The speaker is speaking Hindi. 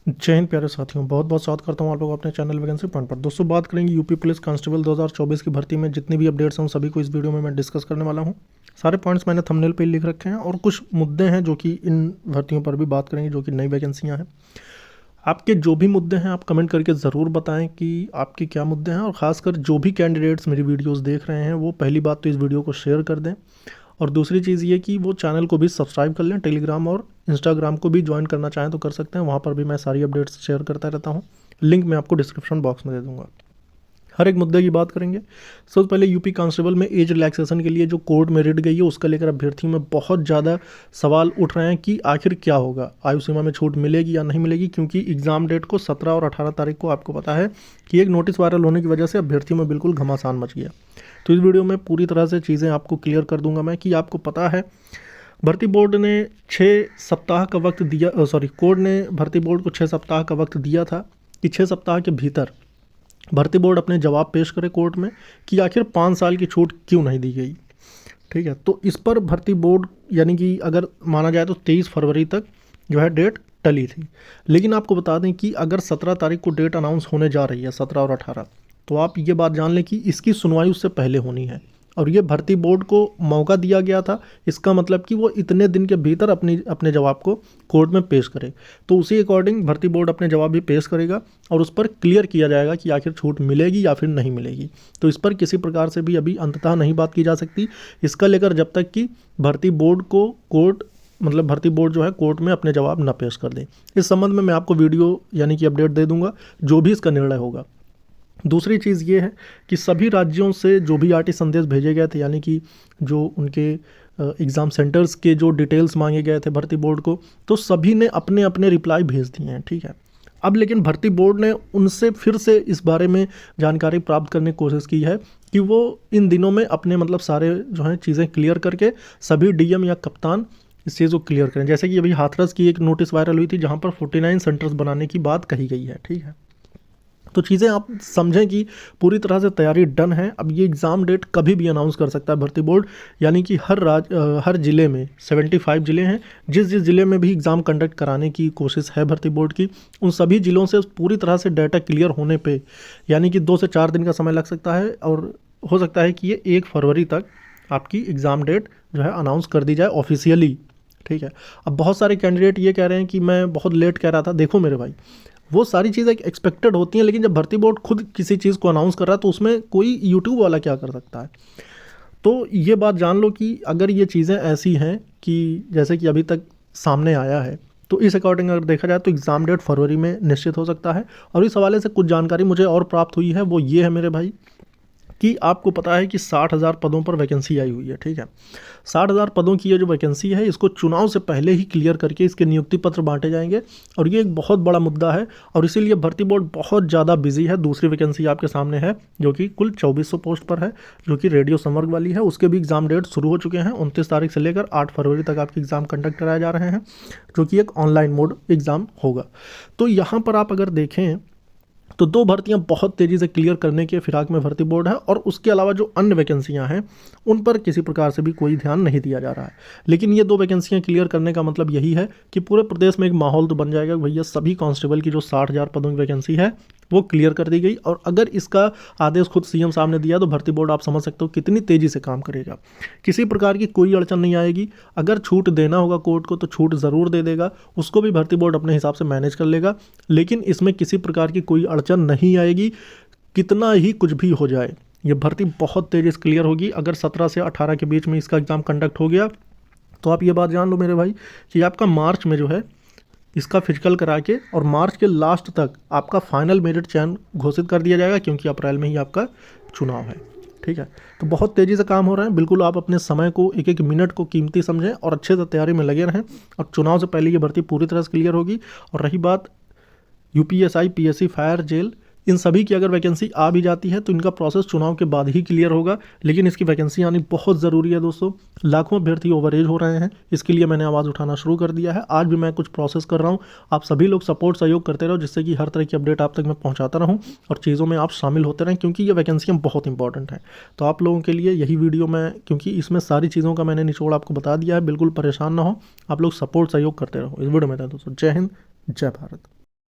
जय हिंद प्यारे साथियों, बहुत बहुत स्वागत करता हूं आप लोग अपने चैनल वैकेंसी पॉइंट पर। दोस्तों बात करेंगे यूपी पुलिस कांस्टेबल 2024 की भर्ती में जितनी भी अपडेट्स हैं उन सभी को इस वीडियो में मैं डिस्कस करने वाला हूं। सारे पॉइंट्स मैंने थंबनेल पे लिख रखे हैं और कुछ मुद्दे हैं जो कि इन भर्तियों पर भी बात करेंगे जो कि नई वैकेंसियाँ हैं। आपके जो भी मुद्दे हैं आप कमेंट करके ज़रूर बताएं कि आपके क्या मुद्दे हैं, और ख़ासकर जो भी कैंडिडेट्स मेरी वीडियोस देख रहे हैं वो पहली बात तो इस वीडियो को शेयर कर दें, और दूसरी चीज़ ये कि वो चैनल को भी सब्सक्राइब कर लें। टेलीग्राम और इंस्टाग्राम को भी ज्वाइन करना चाहें तो कर सकते हैं, वहाँ पर भी मैं सारी अपडेट्स शेयर करता रहता हूँ। लिंक मैं आपको डिस्क्रिप्शन बॉक्स में दे दूँगा। हर एक मुद्दे की बात करेंगे। सबसे पहले यूपी कांस्टेबल में एज रिलैक्सेशन के लिए जो कोर्ट में रिट गई है उसका लेकर अभ्यर्थियों में बहुत ज़्यादा सवाल उठ रहे हैं कि आखिर क्या होगा, आयु सीमा में छूट मिलेगी या नहीं मिलेगी, क्योंकि एग्ज़ाम डेट को 17 और 18 तारीख को आपको पता है कि एक नोटिस वायरल होने की वजह से अभ्यर्थियों में बिल्कुल घमासान मच गया। तो इस वीडियो में पूरी तरह से चीज़ें आपको क्लियर कर दूंगा मैं कि आपको पता है भर्ती बोर्ड ने 6 सप्ताह का वक्त दिया, कोर्ट ने भर्ती बोर्ड को 6 सप्ताह का वक्त दिया था कि 6 सप्ताह के भीतर भर्ती बोर्ड अपने जवाब पेश करे कोर्ट में कि आखिर 5 साल की छूट क्यों नहीं दी गई। ठीक है, तो इस पर भर्ती बोर्ड यानी कि अगर माना जाए तो 23 फरवरी तक जो है डेट टली थी। लेकिन आपको बता दें कि अगर 17 तारीख को डेट अनाउंस होने जा रही है, 17 और 18, तो आप ये बात जान लें कि इसकी सुनवाई उससे पहले होनी है, और ये भर्ती बोर्ड को मौका दिया गया था। इसका मतलब कि वो इतने दिन के भीतर अपने जवाब को कोर्ट में पेश करे, तो उसी अकॉर्डिंग भर्ती बोर्ड अपने जवाब भी पेश करेगा और उस पर क्लियर किया जाएगा कि आखिर छूट मिलेगी या फिर नहीं मिलेगी। तो इस पर किसी प्रकार से भी अभी अंततः नहीं बात की जा सकती इसका लेकर, जब तक कि भर्ती बोर्ड को भर्ती बोर्ड जो है कोर्ट में अपने जवाब न पेश कर दे। इस संबंध में मैं आपको वीडियो यानी कि अपडेट दे दूंगा जो भी इसका निर्णय होगा। दूसरी चीज़ ये है कि सभी राज्यों से जो भी आरटी संदेश भेजे गए थे, यानी कि जो उनके एग्ज़ाम सेंटर्स के जो डिटेल्स मांगे गए थे भर्ती बोर्ड को, तो सभी ने अपने अपने रिप्लाई भेज दिए हैं। ठीक है, अब लेकिन भर्ती बोर्ड ने उनसे फिर से इस बारे में जानकारी प्राप्त करने की कोशिश की है कि वो इन दिनों में अपने सारे जो हैं चीज़ें क्लियर करके सभी डीएम या कप्तान इस चीज़ को क्लियर करें। जैसे कि अभी हाथरस की एक नोटिस वायरल हुई थी जहाँ पर 49 सेंटर्स बनाने की बात कही गई है। ठीक है, तो चीज़ें आप समझें कि पूरी तरह से तैयारी डन है। अब ये एग्ज़ाम डेट कभी भी अनाउंस कर सकता है भर्ती बोर्ड, यानी कि हर ज़िले में 75 ज़िले हैं, जिस जिस ज़िले में भी एग्ज़ाम कंडक्ट कराने की कोशिश है भर्ती बोर्ड की, उन सभी ज़िलों से पूरी तरह से डाटा क्लियर होने पे यानी कि 2 से 4 दिन का समय लग सकता है, और हो सकता है कि ये 1 फरवरी तक आपकी एग्ज़ाम डेट जो है अनाउंस कर दी जाए ऑफिशियली। ठीक है, अब बहुत सारे कैंडिडेट ये कह रहे हैं कि मैं बहुत लेट कह रहा था। देखो मेरे भाई, वो सारी चीज़ें एक्सपेक्टेड होती हैं, लेकिन जब भर्ती बोर्ड खुद किसी चीज़ को अनाउंस कर रहा है तो उसमें कोई यूट्यूब वाला क्या कर सकता है। तो ये बात जान लो कि अगर ये चीज़ें ऐसी हैं कि जैसे कि अभी तक सामने आया है, तो इस अकॉर्डिंग अगर देखा जाए तो एग्ज़ाम डेट फरवरी में निश्चित हो सकता है। और इस हवाले से कुछ जानकारी मुझे और प्राप्त हुई है, वो ये है मेरे भाई कि आपको पता है कि 60,000 पदों पर वैकेंसी आई हुई है। ठीक है, 60,000 पदों की ये जो वैकेंसी है इसको चुनाव से पहले ही क्लियर करके इसके नियुक्ति पत्र बांटे जाएंगे, और ये एक बहुत बड़ा मुद्दा है, और इसीलिए भर्ती बोर्ड बहुत ज़्यादा बिजी है। दूसरी वैकेंसी आपके सामने है जो कि कुल 2400 पोस्ट पर है, जो कि रेडियो संवर्ग वाली है। उसके भी एग्ज़ाम डेट शुरू हो चुके हैं। 29 तारीख से लेकर 8 फरवरी तक आपके एग्ज़ाम कंडक्ट कराए जा रहे हैं, जो कि एक ऑनलाइन मोड एग्ज़ाम होगा। तो यहाँ पर आप अगर देखें तो 2 भर्तियां बहुत तेज़ी से क्लियर करने के फिराक में भर्ती बोर्ड है, और उसके अलावा जो अन्य वैकेंसियां हैं उन पर किसी प्रकार से भी कोई ध्यान नहीं दिया जा रहा है। लेकिन ये 2 वैकेंसियां क्लियर करने का मतलब यही है कि पूरे प्रदेश में एक माहौल तो बन जाएगा भैया, सभी कांस्टेबल की जो 60,000 पदों की वैकेंसी है वो क्लियर कर दी गई। और अगर इसका आदेश खुद सीएम साहब ने दिया तो भर्ती बोर्ड आप समझ सकते हो कितनी तेज़ी से काम करेगा। किसी प्रकार की कोई अड़चन नहीं आएगी। अगर छूट देना होगा कोर्ट को तो छूट ज़रूर दे देगा, उसको भी भर्ती बोर्ड अपने हिसाब से मैनेज कर लेगा, लेकिन इसमें किसी प्रकार की कोई अड़चन नहीं आएगी। कितना ही कुछ भी हो जाए, ये भर्ती बहुत तेज़ी से क्लियर होगी। अगर 17 से 18 के बीच में इसका एग्ज़ाम कंडक्ट हो गया तो आप ये बात जान लो मेरे भाई कि आपका मार्च में जो है इसका फिजिकल करा के, और मार्च के लास्ट तक आपका फाइनल मेरिट चयन घोषित कर दिया जाएगा, क्योंकि अप्रैल में ही आपका चुनाव है। ठीक है, तो बहुत तेज़ी से काम हो रहा है। बिल्कुल आप अपने समय को, एक एक मिनट को कीमती समझें और अच्छे से तैयारी में लगे रहें, और चुनाव से पहले ये भर्ती पूरी तरह से क्लियर होगी। और रही बात यूपीएसआई, पीएससी, फायर, जेल, इन सभी की अगर वैकेंसी आ भी जाती है तो इनका प्रोसेस चुनाव के बाद ही क्लियर होगा, लेकिन इसकी वैकेंसी आनी बहुत ज़रूरी है दोस्तों। लाखों अभ्यर्थी ओवरेज हो रहे हैं, इसके लिए मैंने आवाज़ उठाना शुरू कर दिया है। आज भी मैं कुछ प्रोसेस कर रहा हूँ, आप सभी लोग सपोर्ट सहयोग करते रहो, जिससे कि हर तरह की अपडेट आप तक मैं पहुँचाता रहूँ और चीज़ों में आप शामिल होते रहें, क्योंकि ये वैकेंसियाँ बहुत इंपॉर्टेंट हैं। तो आप लोगों के लिए यही वीडियो मैं, क्योंकि इसमें सारी चीज़ों का मैंने निचोड़ आपको बता दिया है, बिल्कुल परेशान ना हो, आप लोग सपोर्ट सहयोग करते रहो। इस वीडियो में था दोस्तों। जय हिंद, जय भारत।